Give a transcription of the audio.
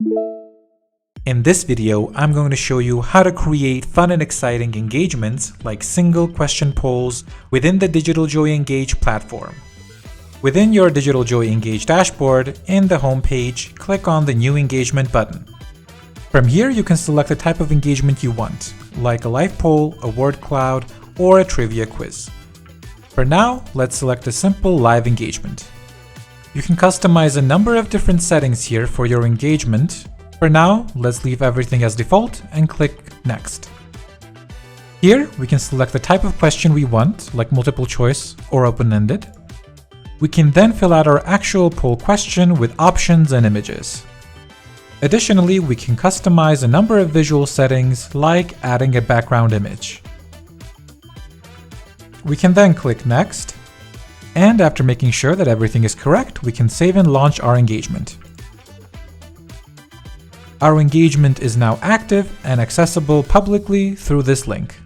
In this video, I'm going to show you how to create fun and exciting engagements like single question polls within the Digital Joy Engage platform. Within your Digital Joy Engage dashboard, in the home page, click on the New Engagement button. From here, you can select the type of engagement you want, like a live poll, a word cloud, or a trivia quiz. For now, let's select a simple live engagement. You can customize a number of different settings here for your engagement. For now, let's leave everything as default and click Next. Here, we can select the type of question we want, like multiple choice or open-ended. We can then fill out our actual poll question with options and images. Additionally, we can customize a number of visual settings, like adding a background image. We can then click Next, and after making sure that everything is correct, we can save and launch our engagement. Our engagement is now active and accessible publicly through this link.